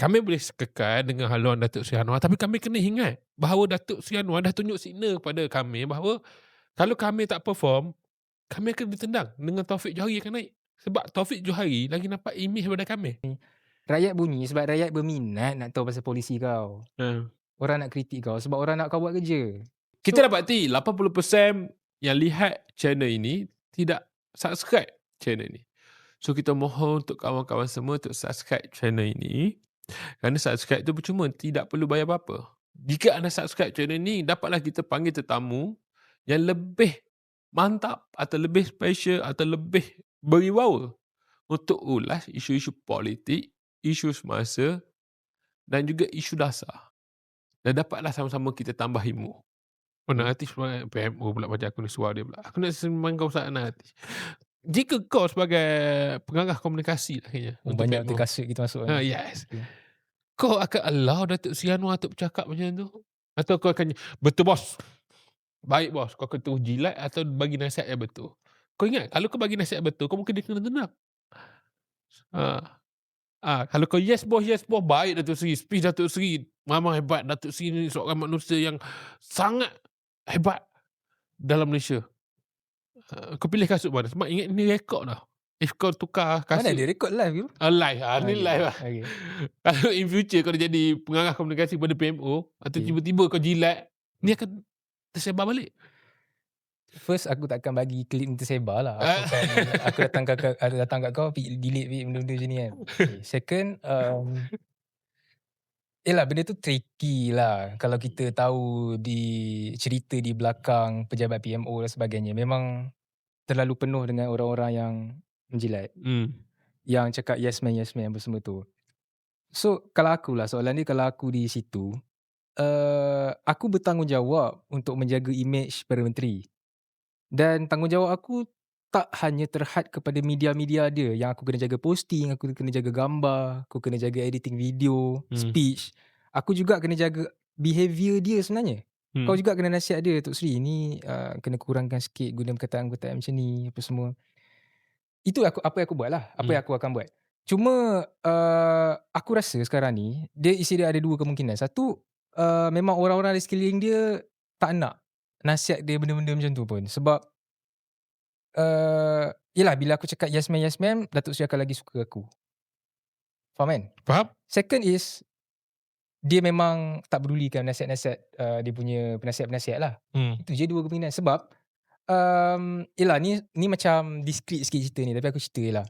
kami boleh kekal dengan haluan Datuk Seri Anwar, tapi kami kena ingat bahawa Datuk Seri Anwar dah tunjuk signal kepada kami bahawa kalau kami tak perform, kami akan ditendang dengan Taufik Johari akan naik. Sebab Taufik Johari lagi nampak imej daripada kami. Rakyat bunyi sebab rakyat berminat nak tahu pasal polisi kau. Orang nak kritik kau sebab orang nak kau buat kerja. Kita dapati 80% yang lihat channel ini tidak subscribe channel ini. So kita mohon untuk kawan-kawan semua untuk subscribe channel ini. Kerana subscribe tu percuma, tidak perlu bayar apa-apa. Jika anda subscribe channel ini, dapatlah kita panggil tetamu yang lebih mantap atau lebih special atau lebih berwibawa untuk ulas isu-isu politik, isu semasa dan juga isu dasar. Dan dapatlah sama-sama kita tambah ilmu. Mana artis PMO pula baca aku ni suara dia pula. Aku nak sembang kau sana artis. Jika kau sebagai pengarah komunikasi lah kayaknya untuk Banyak PMO. terkasut kita masuk. Yes. Okay. Kau akan allow Datuk Seri Anwar untuk bercakap macam tu? Atau kau akan, betul bos. Baik bos, kau akan terus jilat atau bagi nasihat yang betul. Kau ingat, kalau kau bagi nasihat betul, kau mungkin dia kena tendang. Kalau kau yes bos, baik Datuk Seri, speech Datuk Seri, memang hebat. Datuk Seri ni seorang manusia yang sangat hebat dalam Malaysia. Kau pilih kasut mana? Sebab ingat ni rekod dah. If kau tukar kasut. Mana dia rekod live ke? Live lah, ni Okay. live lah. Okay. Kalau in future kau dah jadi pengarah komunikasi pada PMO, atau tiba-tiba kau jilat, ni akan tersebar balik. First aku takkan bagi klip ni tersebar lah. Aku datang kat kau delete benda-benda macam ni kan. Okay. Second, yelah benda tu tricky lah. Kalau kita tahu cerita di belakang pejabat PMO dan sebagainya, memang terlalu penuh dengan orang-orang yang menjilat. Yang cakap yes man apa semua tu. So kalau akulah soalan ni, kalau aku di situ, aku bertanggungjawab untuk menjaga imej Perdana Menteri. Dan tanggungjawab aku tak hanya terhad kepada media-media dia, yang aku kena jaga posting, aku kena jaga gambar, aku kena jaga editing video, speech. Aku juga kena jaga behaviour dia sebenarnya. Kau juga kena nasihat dia, Tok Sri ni kena kurangkan sikit guna perkataan-perkataan macam ni, apa semua. Itu apa yang aku buat lah, apa yang aku akan buat. Cuma aku rasa sekarang ni dia isi dia ada dua kemungkinan. Satu, memang orang-orang di sekeliling dia tak nak nasihat dia benda-benda macam tu pun. Sebab yelah bila aku cakap yes man, Datuk Seri akan lagi suka aku. Faham kan? Faham? Second is, dia memang tak pedulikan nasihat-nasihat dia punya penasihat-penasihat lah. Itu je dua kemungkinan. Sebab yelah ni macam discreet sikit cerita ni, tapi aku cerita je lah.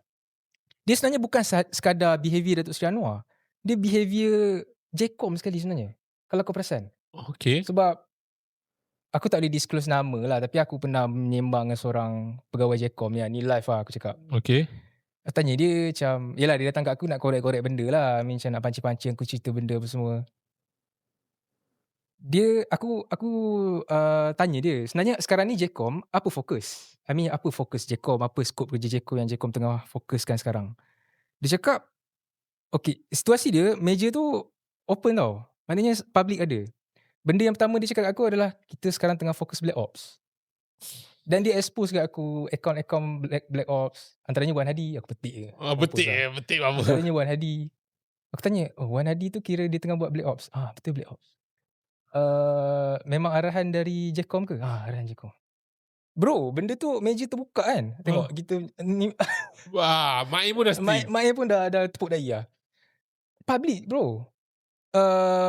Dia sebenarnya bukan sekadar behaviour Datuk Seri Anwar. Dia behaviour Jcom sekali sebenarnya, kalau kau perasan. Okay. Sebab aku tak boleh disclose nama lah, tapi aku pernah menyembang dengan seorang pegawai Jcom ni live lah aku cakap. Okay. Aku tanya dia macam, yelah dia datang kat aku nak korek-korek benda lah, macam nak pancing-pancing aku cerita benda apa semua. Aku tanya dia, sebenarnya sekarang ni Jcom apa fokus? Apa fokus Jcom, apa skop kerja Jcom yang Jcom tengah fokuskan sekarang? Dia cakap, okay, situasi dia, meja tu open tau. Maknanya public ada. Benda yang pertama dia cakap kat aku adalah, kita sekarang tengah fokus Black Ops. Dan dia expose kat aku akaun-akaun Black Ops. Antaranya Wan Hadi, aku petik je. Betik apa? Antaranya Wan Hadi. Aku tanya, Wan Hadi tu kira dia tengah buat Black Ops? Betul Black Ops. Memang arahan dari Jcom ke? Arahan Jcom. Bro, benda tu meja terbuka kan. Tengok kita ni. Wah, Mai pun dah steam. Mai pun dah tepuk dahi lah. Public bro.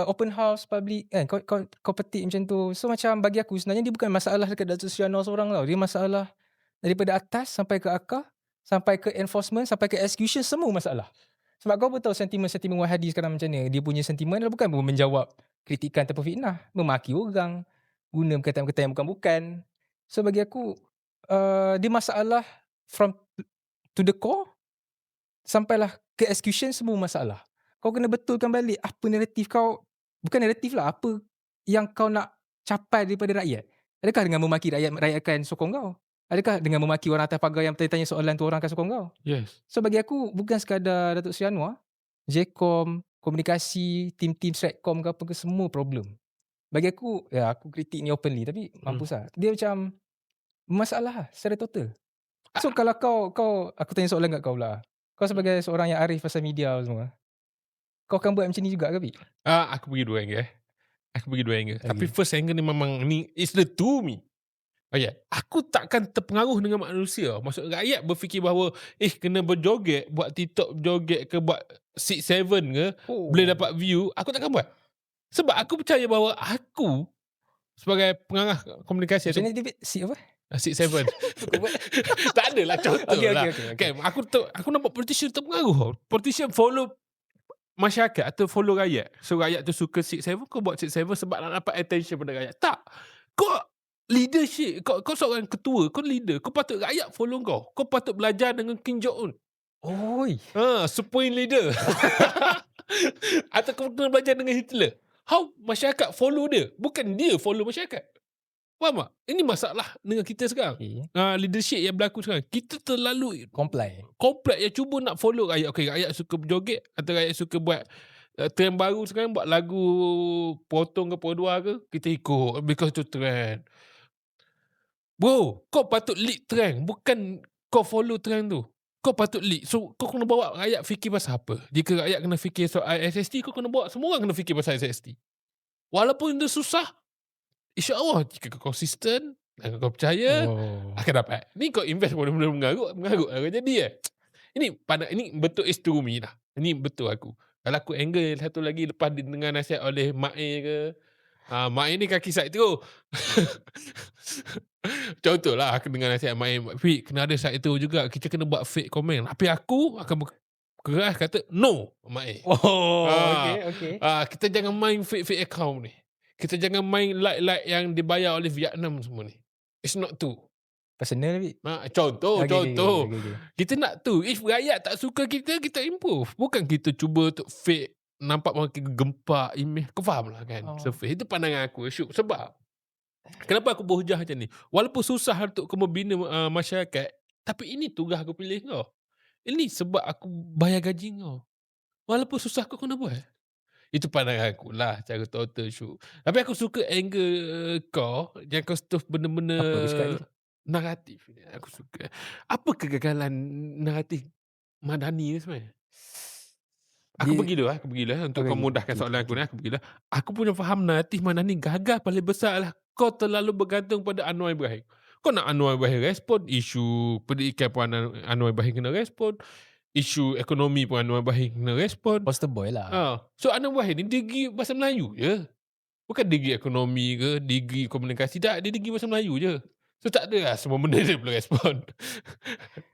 Open house public kan, kau petik macam tu. So macam bagi aku sebenarnya dia bukan masalah dekat Datuk Seri Anwar seorang tau. Dia masalah daripada atas sampai ke akar, sampai ke enforcement, sampai ke execution, semua masalah. Sebab kau pun tahu sentimen-sentimen Wan Hadi sekarang macam ni. Dia punya sentimen adalah bukan menjawab kritikan ataupun fitnah, memaki orang, guna perkataan-perkataan yang bukan-bukan. So bagi aku dia masalah from to the core, sampailah ke execution, semua masalah. Kau kena betulkan balik apa naratif kau, bukan naratif lah, apa yang kau nak capai daripada rakyat. Adakah dengan memaki rakyat akan sokong kau? Adakah dengan memaki orang atas pagar yang tanya soalan tu orang akan sokong kau? Yes. So bagi aku bukan sekadar Datuk Seri Anwar, Jcom, komunikasi, tim-tim Stratcom ke apa ke, semua problem. Bagi aku, aku kritik ni openly, tapi mampus lah. Dia macam masalah lah secara total. So kalau kau aku tanya soalan kat kau pula. Kau sebagai seorang yang arif pasal media semua, Kau akan buat macam ni juga ke, Bi? Aku bagi 2 angle. Aku bagi 2 angle. Tapi Okay. first angle ni memang ni is the to me. Aku takkan terpengaruh dengan manusia. Maksud rakyat berfikir bahawa kena berjoget, buat TikTok joget ke, buat 6-7 ke, boleh dapat view. Aku takkan buat. Sebab aku percaya bahawa aku sebagai pengarah komunikasi Macam ni, David? Si apa? 6-7. Kau buat? Tak adalah contoh Okay. lah. Kan, aku nampak politician terpengaruh. Politician follow masyarakat atau follow rakyat. So rakyat tu suka 6-7, kau buat 6-7 sebab nak dapat attention pada rakyat. Tak. Kau leadership, kau seorang ketua, kau leader. Kau patut rakyat follow kau. Kau patut belajar dengan Kim Jong Un. Oi. Supreme leader. Atau kau kena belajar dengan Hitler. How masyarakat follow dia, bukan dia follow masyarakat. Faham tak? Ini masalah dengan kita sekarang. Okay. Leadership yang berlaku sekarang. Kita terlalu Comply. komplek yang cuba nak follow rakyat. Okay, rakyat suka berjoget atau rakyat suka buat trend baru sekarang, buat lagu potong ke podua ke, kita ikut because itu trend. Bro, kau patut lead trend, bukan kau follow trend tu. Kau patut lead. So kau kena bawa rakyat fikir pasal apa. Jika rakyat kena fikir soal SST, kau kena bawa semua orang kena fikir pasal SST. Walaupun itu susah, InsyaAllah jika kau konsisten dan kau percaya, akan dapat. Ni kau invest benda-benda mengarut lah jadi. Ini betul is to me lah. Ini betul aku. Kalau aku angle satu lagi lepas dengar nasihat oleh Mak A ke, Mak A ni kaki side tu. Contoh lah aku dengar nasihat Mak A, Fik, kena ada side tu juga, kita kena buat fake comment. Tapi aku akan keras kata no, Mak A. Okay. Kita jangan main fake account ni. Kita jangan main like yang dibayar oleh Vietnam semua ni. It's not tu. Personal, Bi? Contoh. Okay. Kita nak tu. If rakyat tak suka kita improve. Bukan kita cuba untuk fake, nampak makin gempak image. Kau faham lah kan? Surface. Itu pandangan aku, Syuk. Sebab kenapa aku berhujah macam ni? Walaupun susah untuk kau membina masyarakat, tapi ini tugas aku pilih kau. Ini sebab aku bayar gaji kau. Walaupun susah kau kena buat. Itu pandangan aku lah, cara total Syuk. Tapi aku suka angle kau, yang kau stuff benda-benda naratif. Aku suka. Apa kegagalan naratif Madani ni sebenarnya? Aku pergi dulu untuk kau mudahkan soalan aku ni. Aku punya faham naratif Madani gagal paling besar lah. Kau terlalu bergantung pada Anwar Ibrahim. Kau nak Anwar Ibrahim respon, isu pendidikan pun Anwar Ibrahim kena respon, isu ekonomi pun Anwar Ibrahim kena respon. Poster boy lah. So Anwar Ibrahim ni degree bahasa Melayu je. Bukan degree ekonomi ke, degree komunikasi. Tak, dia degree bahasa Melayu je. So tak ada lah semua benda dia boleh respon.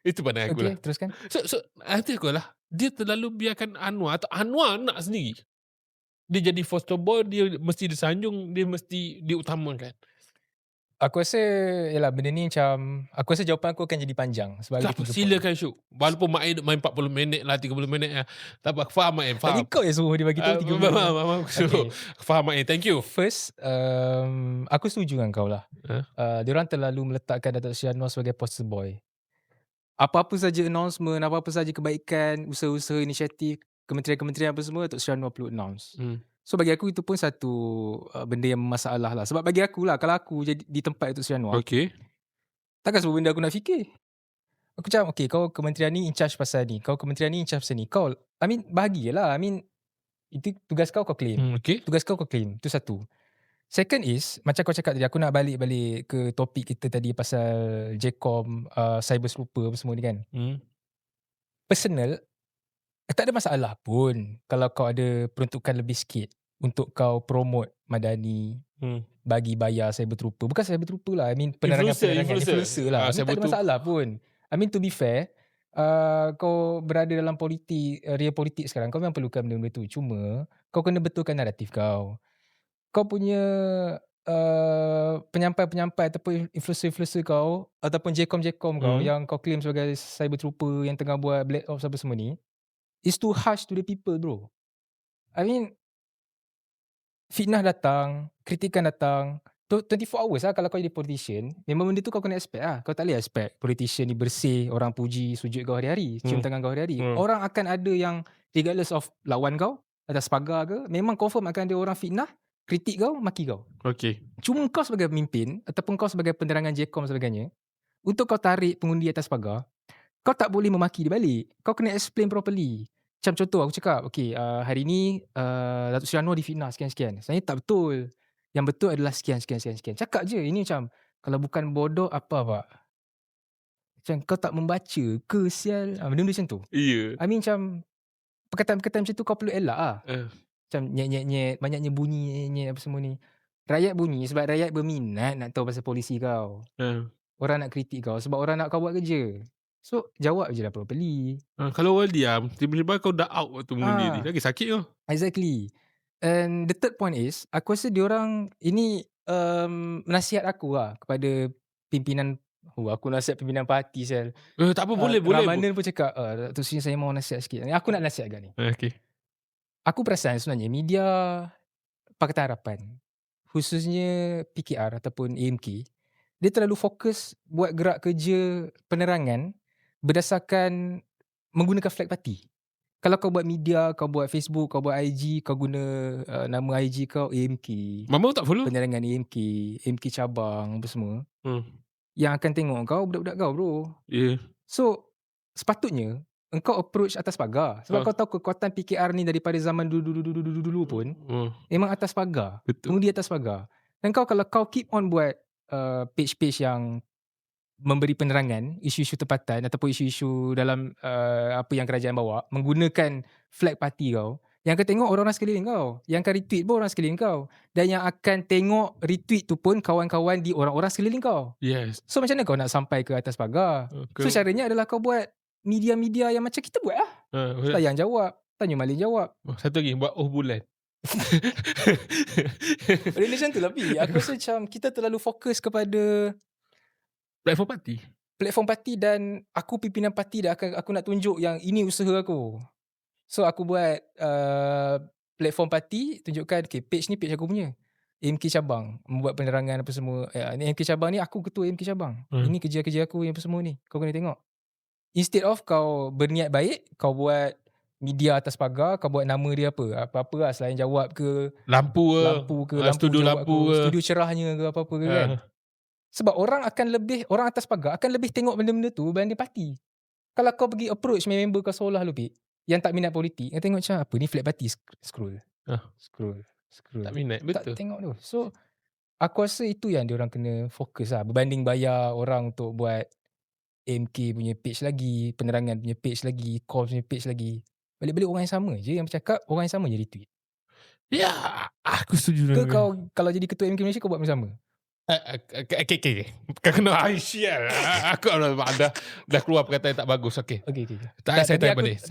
Itu pandangan aku lah. Okay, teruskan. So hati aku lah, dia terlalu biarkan Anwar, atau Anwar nak sendiri. Dia jadi foster boy, dia mesti disanjung, dia mesti diutamakan. Aku rasa yalah, benda ni macam, aku rasa jawapan aku akan jadi panjang sebab tak apa, silakan Syuk. Walaupun Mak Aid main 40 minit lah, 30 minit lah. Tak apa, aku faham Mak Aid. Tadi kau yang suruh dia bagi tahu 3 minit. Aku faham Mak Aid, thank you. First, aku setuju dengan kau lah. Diorang terlalu meletakkan Datuk Seri Anwar sebagai poster boy. Apa-apa saja announcement, apa-apa saja kebaikan, usaha-usaha, inisiatif, kementerian-kementerian apa semua, Datuk Seri Anwar perlu announce. So bagi aku itu pun satu benda yang bermasalah lah. Sebab bagi aku lah, kalau aku jadi di tempat Datuk Seri Anwar, takkan semua benda aku nak fikir. Aku macam, okay, kau kementerian ni in charge pasal ni, kau kementerian ni in charge pasal ni. Kau, bahagialah. Itu tugas kau claim. Tugas kau claim. Itu satu. Second is, macam kau cakap tadi, aku nak balik ke topik kita tadi pasal JCOM, cyber sleuper apa semua ni kan. Personal, tak ada masalah pun kalau kau ada peruntukan lebih sikit untuk kau promote Madani, bagi bayar cyber trooper. Bukan cyber trooper lah, penerangan influencer lah. Tak ada masalah pun. To be fair, kau berada dalam real politik sekarang, kau memang perlukan benda-benda tu. Cuma kau kena betulkan naratif kau. Kau punya penyampai-penyampai ataupun influencer kau ataupun JCOM kau yang kau claim sebagai cyber trooper yang tengah buat black ops apa semua ni, it's too harsh to the people, bro. Fitnah datang, kritikan datang, 24 hours lah kalau kau jadi politician. Memang benda tu kau kena expect lah. Kau tak boleh expect politician ni bersih, orang puji, sujud kau hari-hari, cium tangan kau hari-hari. Orang akan ada yang regardless of lawan kau, atas pagar ke, memang confirm akan ada orang fitnah, kritik kau, maki kau. Cuma kau sebagai pemimpin ataupun kau sebagai penerangan JCOM sebagainya, untuk kau tarik pengundi atas pagar, kau tak boleh memaki dia balik. Kau kena explain properly. Macam contoh aku cakap, hari ni Datuk Seri Anwar difitnah sekian-sekian. Sebenarnya tak betul. Yang betul adalah sekian. Cakap je. Ini macam, kalau bukan bodoh apa pak? Macam kau tak membaca ke sial? Benda-benda macam tu. Ya. I mean macam, perkataan-perkataan macam tu kau perlu elak lah. Uh, Macam nyet-nyet-nyet, banyaknya bunyi nyet apa semua ni. Rakyat bunyi sebab rakyat berminat nak tahu pasal polisi kau. Orang nak kritik kau sebab orang nak kau buat kerja. So, jawab je lah properly. Kalau orang diam, tiba-tiba kau dah out waktu mengundi ni. Lagi sakit kau. Exactly. And the third point is, aku rasa diorang, ini nasihat aku lah kepada pimpinan, aku nasihat pimpinan parti sel. Tak apa, boleh. Ramanan pun cakap, Datuk Seri saya mau nasihat sikit. Aku nak nasihat agak ni. Okay. Aku perasan sebenarnya media Pakatan Harapan, khususnya PKR ataupun AMK, dia terlalu fokus buat gerak kerja penerangan berdasarkan menggunakan flag parti. Kalau kau buat media, kau buat Facebook, kau buat IG, kau guna nama IG kau AMK, Mama tak follow? penerangan AMK cabang apa semua, yang akan tengok kau budak-budak kau bro. Yeah. So, sepatutnya engkau approach atas pagar. Sebab kau tahu kekuatan PKR ni daripada zaman dulu pun memang atas pagar. Betul. Mengundi atas pagar. Dan kalau kau keep on buat page-page yang memberi penerangan isu-isu tempatan ataupun isu-isu dalam apa yang kerajaan bawa, menggunakan flag parti kau, yang akan tengok orang-orang sekeliling kau, yang akan retweet pun orang sekeliling kau, dan yang akan tengok retweet tu pun kawan-kawan di orang-orang sekeliling kau. Yes. So macam mana kau nak sampai ke atas pagar? So caranya adalah kau buat media-media yang macam kita buat lah. Tayang jawab, Tanjung Malin jawab. Satu lagi, buat bulan. Benda macam tu lah Pi. Aku rasa macam kita terlalu fokus kepada platform parti, dan aku pimpinan parti dah aku nak tunjuk yang ini usaha aku. So aku buat platform parti, tunjukkan page ni page aku punya. AMK cabang membuat penerangan apa semua. AMK cabang ni aku ketua AMK cabang. Ini kerja-kerja aku yang apa semua ni. Kau kena tengok. Instead of kau berniat baik, kau buat media atas pagar, kau buat nama dia apa-apa lah selain jawab ke lampu ke studio lampu ke studio cerahnya ke apa-apa ke kan. Sebab orang atas pagar akan lebih tengok benda-benda tu berbanding parti. Kalau kau pergi approach member kau seolah lu Pik, yang tak minat politik, yang tengok macam apa ni flag party, scroll. Tak minat, betul. Tak tengok tu. So aku rasa itu yang diorang kena fokus lah, berbanding bayar orang untuk buat AMK punya page lagi, penerangan punya page lagi, call punya page lagi. Balik-balik orang yang sama je yang bercakap, orang yang sama je retweet. Ya, aku setuju dengan kau. Kalau jadi ketua AMK Malaysia kau buat macam sama? Okay. Kau kena sial. Aku dah keluar perkataan yang tak bagus. Okay. Tak, saya tahu balik.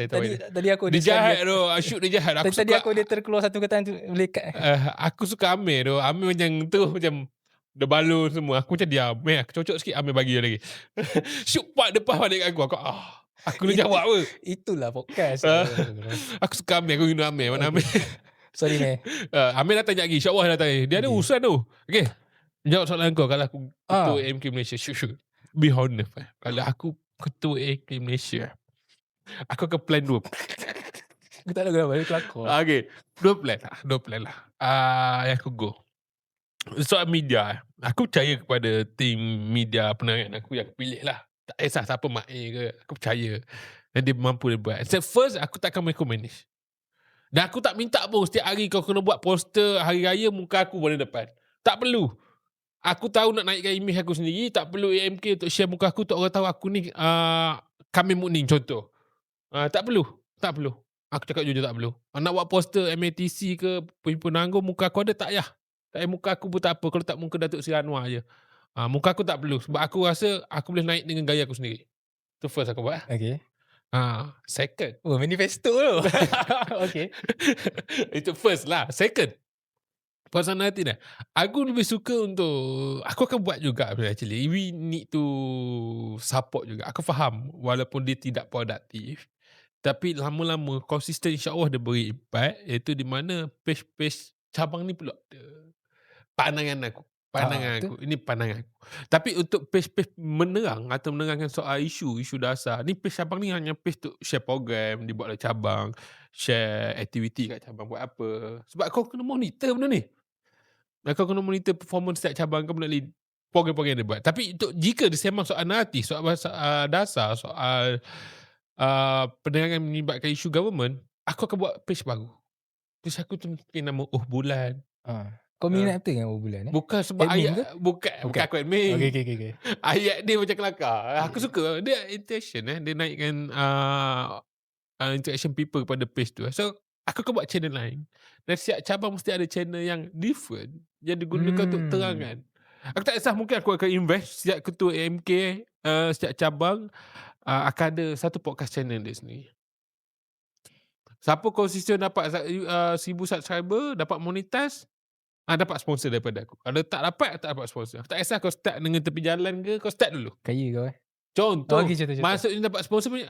Tadi aku dia jahat tu. Shoot dia jahat. Tadi aku dia terkeluar satu perkataan tu melekat. Aku suka Amir tu. Amir macam tu, macam dah balon semua. Aku macam diam. Aku cocok sikit, Amir bagi lagi. Shoot part depan balik aku. Aku nak jawab apa? Itulah podcast. Aku suka Amir. Aku guna Amir. Mana Amir? Sorry meh. Amir dah tanya lagi. InsyaAllah dah tanya. Dia ada urusan tu. Okay. Jawab soalan kau. Kalau aku ketua AMK Malaysia, shoot. Be honest. Kalau aku ketua AMK Malaysia, aku akan plan dua. Aku tak tahu kenapa dia kelakar. Okay. Dua plan lah. Yang aku go. Soal media. Aku percaya kepada tim media penerangan aku yang aku pilih lah. Tak kisah siapa Mak A ke. Aku percaya. Dan dia mampu dia buat. So first, aku takkan micromanage. Dan aku tak minta pun setiap hari kau kena buat poster hari raya muka aku boleh depan. Tak perlu. Aku tahu nak naikkan image aku sendiri. Tak perlu AMK untuk share muka aku. Tak orang tahu aku ni Kamil Mukning contoh. Tak perlu. Aku cakap jujur tak perlu. Nak buat poster MATC ke Perhimpunan Anggur muka aku ada tak payah. Tak payah muka aku pun tak apa. Kalau tak muka Datuk Seri Anwar je. Muka aku tak perlu. Sebab aku rasa aku boleh naik dengan gaya aku sendiri. Itu first aku buat. Okay. Second. Manifesto tu. Okay. Itu first lah. Second. Personality dah. Aku lebih suka untuk aku akan buat juga actually. We need to support juga. Aku faham walaupun dia tidak produktif, tapi lama-lama konsisten insya-Allah dia beri impact, iaitu di mana page-page cabang ni pula ada pandangan aku. Ini pandangan aku. Tapi untuk page-page menerang atau menerangkan soal isu dasar, ni page cabang ni hanya page untuk share program dibuat oleh cabang, share aktiviti kat cabang buat apa. Sebab kau kena monitor benda ni. Kau kena monitor performance setiap cabang, kau boleh lead program-program dia buat. Tapi jika dia sembang soal naratif, soal dasar, soal penerangan melibatkan isu government, aku akan buat page baru. Terus aku tu mungkin nama Bulan. Kau Uh, minat betul dengan Bulan bukan sebab Admin ke? ayat, bukan Bukan? aku admin. Okay. Ayat dia macam kelakar. Aku suka dia intention dia naikkan interaction people kepada page tu. So aku akan buat channel lain. Dan setiap cabang mesti ada channel yang different yang digunakan untuk terangan. Aku tak kisah, mungkin aku akan invest setiap ketua AMK, setiap cabang akan ada satu podcast channel dia sendiri. Siapa konsisten dapat 1000 subscriber, dapat monetize, dapat sponsor daripada aku. Kalau tak dapat sponsor. Aku tak kisah kau start dengan tepi jalan ke, kau start dulu. Kaya kau Contoh, Okay, contoh. maksudnya dapat sponsor punya,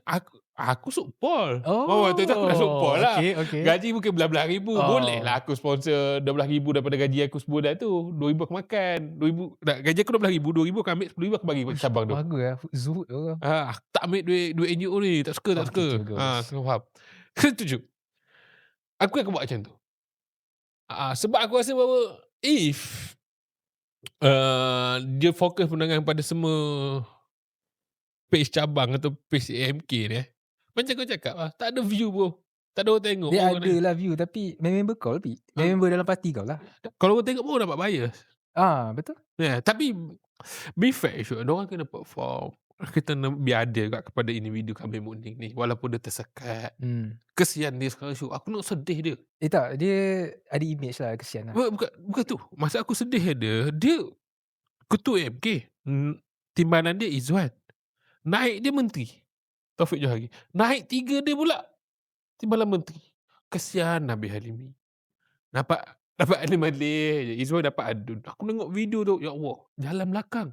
aku support. Oh, Waktu tu aku dah support lah. okay. Gaji mungkin belah-belah ribu. Boleh lah aku sponsor 12,000 daripada gaji aku sebulan tu. 2,000 aku makan. 2,000, gaji aku 12,000, 2,000 aku ambil, 10,000 aku bagi kat cabang tu. Bagus lah, zuhud tu. Aku tak ambil duit NGO ni. Tak suka. Kau faham. Setuju. Aku akan buat macam tu. Sebab aku rasa bahawa if dia fokus pandangan pada semua page cabang atau page AMK ni, macam kau cakap lah, tak ada view bro. Tak ada orang tengok. Dia ada lah view, tapi member kau lebih. Member dalam parti kau lah. Kalau orang tengok pun dapat bias. Betul. Tapi be fair, diorang kena perform. Kita biar adil kepada individu kami Muning ni. Walaupun dia tersekat. Kesian dia sekarang show. Aku nak sedih dia. Tak, dia ada image lah, kesian lah. Bukan tu. Masa aku sedih dia ketua AMK. Timbalan dia Izzuan. Naik dia menteri. Taufik Johari. Naik 3 dia pula timbalan menteri. Kesian Nabi Halimi. Dapat Alim Malih je. Izzuan dapat adun. Aku tengok video tu, ya Allah, jalan belakang.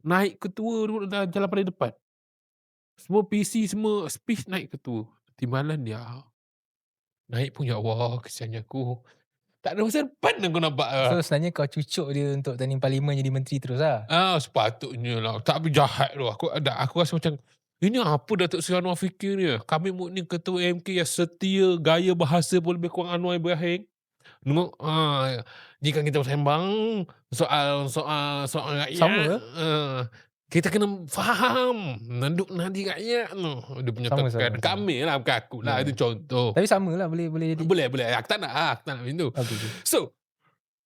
Naik ketua tu dah jalan paling depan. Semua PC, semua speech naik ketua. Timbalan dia naik pun, ya Allah, kesiannya aku. Tak ada masa depan aku nampak. So sebenarnya kau cucuk dia untuk tanding parlimen jadi menteri terus lah. Sepatutnya lah. Tapi jahat tu. Aku rasa macam, ini apa Datuk Seri Anwar fikir ni? Kami ni ketua MK yang setia, gaya bahasa pun lebih kurang Anwar Ibrahim. Jika kita bersembang soal rakyat, sama kita kena faham nanduk nadi rakyat tu. Dia punya tekan. Kami lah, bukan aku lah. Itu contoh. Tapi sama lah, boleh jadi. Boleh. Aku tak nak macam tu. Okay. So,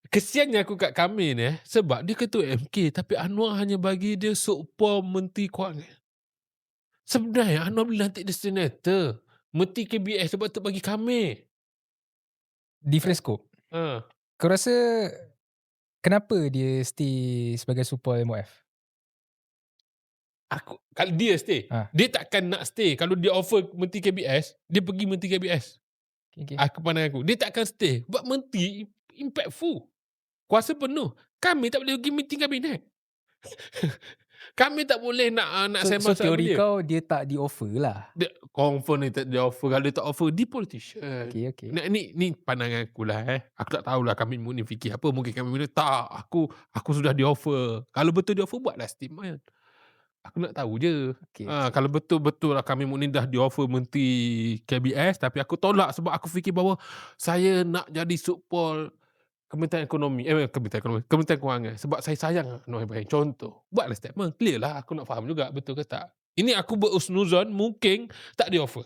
kesiannya aku kat kami ni, sebab dia ketua MK, tapi Anwar hanya bagi dia sokpom menteri kewangan. Sebenarnya Anwar boleh lantik dia senator, menteri KBS, sebab tu bagi kami. Different scope. Kau rasa kenapa dia stay sebagai support MOF? Kalau dia stay, dia takkan nak stay. Kalau dia offer menteri KBS, dia pergi menteri KBS. Okay. Pandangan aku, dia takkan stay. Sebab menteri impactful, kuasa penuh. Kami tak boleh pergi meeting kabinet. Kami tak boleh nak sembang. So teori kau, dia tak di offer lah. Dia confirm dia tak di offer. Kalau dia tak offer, dia politician. Okay. Ni pandangan aku lah. Aku tak tahulah kami ni fikir apa. Mungkin kami ni tak. Aku sudah di offer. Kalau betul di offer, buatlah statement. Aku nak tahu je. Kalau betul-betul lah kami ni dah di offer menteri KBS, tapi aku tolak sebab aku fikir bahawa saya nak jadi support Kementerian Kewangan sebab saya sayang Anwar Ibrahim. Contoh, buatlah statement, clear lah. Aku nak faham juga betul ke tak. Ini aku berusnuzon mungkin tak di offer.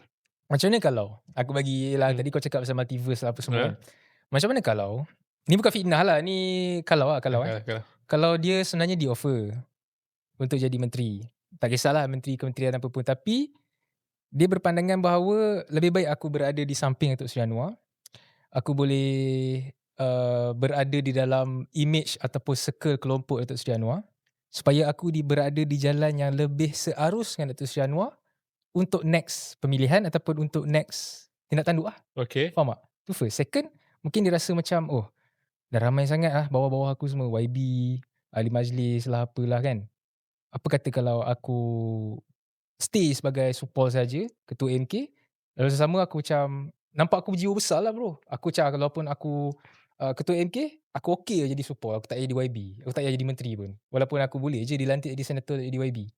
Macam mana kalau aku bagi lah, tadi kau cakap pasal multiverse lah apa semua kan. Macam mana kalau, ni bukan fitnah lah, ni kalau dia sebenarnya di offer untuk jadi menteri, tak kisahlah menteri kementerian apa pun, tapi dia berpandangan bahawa lebih baik aku berada di samping Datuk Seri Anwar. Aku boleh berada di dalam image ataupun circle kelompok Datuk Seri Anwar, supaya aku berada di jalan yang lebih searus dengan Datuk Seri Anwar untuk next pemilihan ataupun untuk next tindak tanduk lah. Okay. Faham tak? Tu first. Second, mungkin dia rasa macam, dah ramai sangat lah bawah-bawah aku semua, YB, ahli majlis lah, apalah kan. Apa kata kalau aku stay sebagai support saja, ketua MK, lalu sesama aku macam, nampak aku berjiwa besar lah bro. Aku macam, kalaupun aku ketua MK, aku okay jadi support. Aku tak payah jadi YB. Aku tak payah jadi menteri pun. Walaupun aku boleh je dilantik jadi senator jadi YB.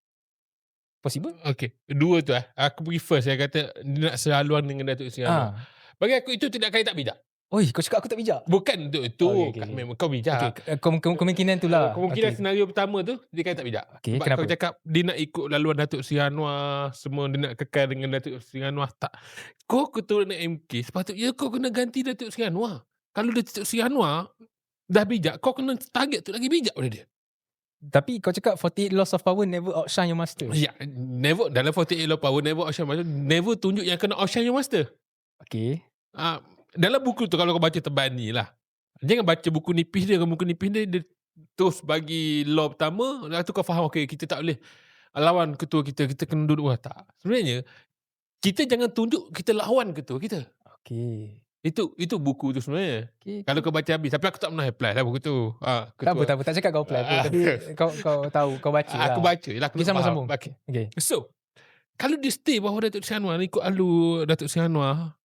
Possible? Okay. Dua tu Aku pergi first. Saya kata dia nak selaluan dengan Datuk Seri Anwar. Bagi aku itu tidak kait tak bidak. Oi, kau cakap aku tak bijak? Bukan itu Oh, okey, okey, kat okey. memang kau Okey, bijak. kemungkinan tu lah. Kemungkinan Okey. senario pertama tu dia kata tak bijak. Okey, Sebab kau kenapa? cakap dia nak ikut laluan Datuk Seri Anwar, semua dia nak kekal dengan Datuk Seri Anwar. Tak. Kau keturunan MK, sepatutnya kau kena ganti Datuk Seri Anwar. Kalau Datuk Seri Anwar dah bijak, kau kena target tu lagi bijak pada dia. Tapi kau cakap 48 laws of power never outshine your master. Ya, never dalam 48 law power never outshine master, never tunjuk yang kena outshine your master. Okey. Dalam buku tu kalau kau baca tebal ni lah. Jangan baca buku nipis dia, buku nipis dia terus bagi law pertama, lepas tu kau faham okey kita tak boleh lawan ketua kita kena duduk bawah. Tak. Sebenarnya kita jangan tunjuk kita lawan ketua kita. Okey. Itu buku tu sebenarnya. Okay. Kalau kau baca habis, tapi aku tak pernah apply lah buku tu. Tak apa, tak cakap kau apply pun. Tapi kau tahu, kau baca lah. Aku baca lah. Okay, sambung. Okay. Okay. So, kalau dia stay bawah Datuk Seri Anwar, ikut alur Datuk Seri Anwar,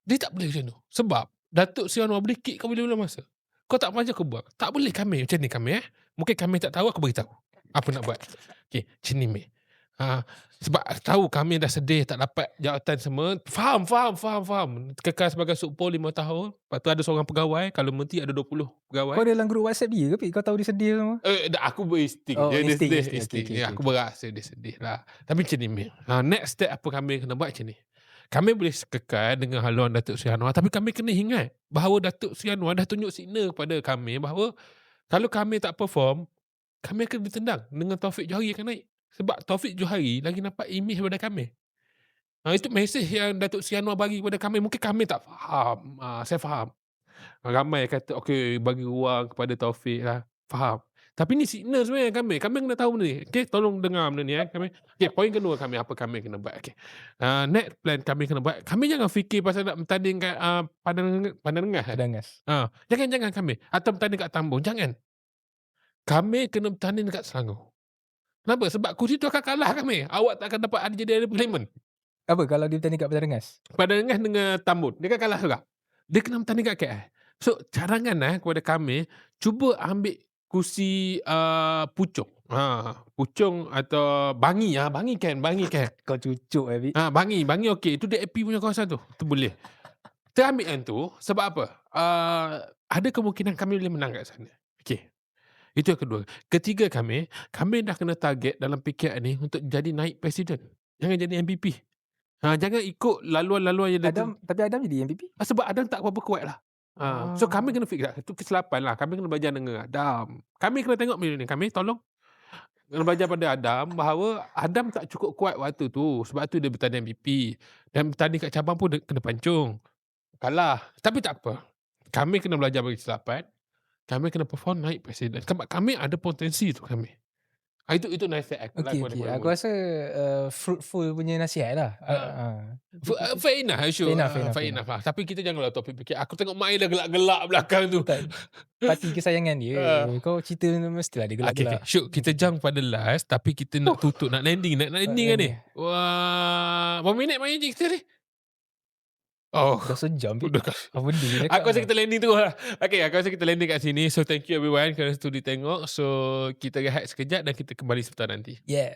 dia tak boleh macam tu. Sebab Datuk Seri Anwar boleh kick kau bila-bila masa. Kau tak macam kau buat. Tak boleh kami macam ni kami. Mungkin kami tak tahu, aku beritahu. Apa nak buat. Okay, macam ni Mek. Sebab tahu kami dah sedih tak dapat jawatan semua. Faham. Kekal sebagai Supol 5 tahun. Lepas tu ada seorang pegawai. Kalau menteri ada 20 pegawai. Kau dalam grup WhatsApp dia ke? Kau tahu dia sedih semua? Aku berinsting. Okay. Aku berasa dia sedih lah. Tapi macam ni Mek. Next step apa kami kena buat macam ni. Kami boleh kekal dengan haluan Datuk Seri Anwar. Tapi kami kena ingat bahawa Datuk Seri Anwar dah tunjuk signal kepada kami bahawa kalau kami tak perform, kami akan ditendang dengan Taufik Johari akan naik. Sebab Taufik Johari lagi nampak imej daripada kami. Itu mesej yang Datuk Seri Anwar bagi kepada kami. Mungkin kami tak faham. Saya faham. Ramai kata, okay, bagi ruang kepada Taufik lah. Faham. Tapi ni signal sebenarnya kami. Kami kena tahu benda ni. Okay, tolong dengar benda ni. Okay, poin kedua kami, apa kami kena buat. Okay. Next plan kami kena buat. Kami jangan fikir pasal nak bertanding kat Pandangas. Jangan kami. Atau bertanding kat Tambun. Jangan. Kami kena bertanding dekat Selangor. Kenapa? Sebab kursi tu akan kalah kami. Awak tak akan dapat jadi parlimen. Apa kalau dia bertanding kat Pandangas? Pandangas dengan Tambun. Dia akan kalah juga. Dia kena bertanding kat KL. So, cadangan kepada kami, cuba ambil kursi Puchong. Puchong atau Bangi. Bangi kan. Kau cucuk Abid. Bangi okey. Itu DAP punya kawasan tu. Itu boleh. Kita ambil yang tu. Sebab apa? Ada kemungkinan kami boleh menang kat sana. Okey. Itu yang kedua. Ketiga kami dah kena target dalam PKR ni untuk jadi naik presiden. Jangan jadi MPP. Jangan ikut laluan-laluan yang Tapi Adam jadi MPP? Sebab Adam tak berapa kuat lah. So kami kena fikir. Itu kesilapan lah. Kami kena belajar dengan Adam. Kami kena tengok benda ni. Kami tolong kena belajar pada Adam bahawa Adam tak cukup kuat waktu tu. Sebab tu dia bertanding MPP. Dan bertanding kat cabang pun dia kena pancung. Kalah. Tapi tak apa. Kami kena belajar bagi kesilapan. Kami kena perform naik presiden. Kami ada potensi tu kami. Itu nasihat aku. Okay. Aku rasa fruitful punya nasihat lah. Fair enough. Fair enough lah. Tapi kita janganlah topik fikir. Aku tengok Mai dah gelak-gelak belakang tu. Parti kesayangan dia. Kau cerita mestilah dia gelak-gelak. Okay. Syuk, kita jump pada last. Tapi kita nak tutup. Nak landing kan ni. Wah. Berapa minit main je kita ni? Dah sejam. Apa benda aku rasa kita landing tu lah. Okay, aku rasa kita landing kat sini. So thank you everyone kerana studi tengok. So kita rehat sekejap dan kita kembali sebentar nanti. Yeah.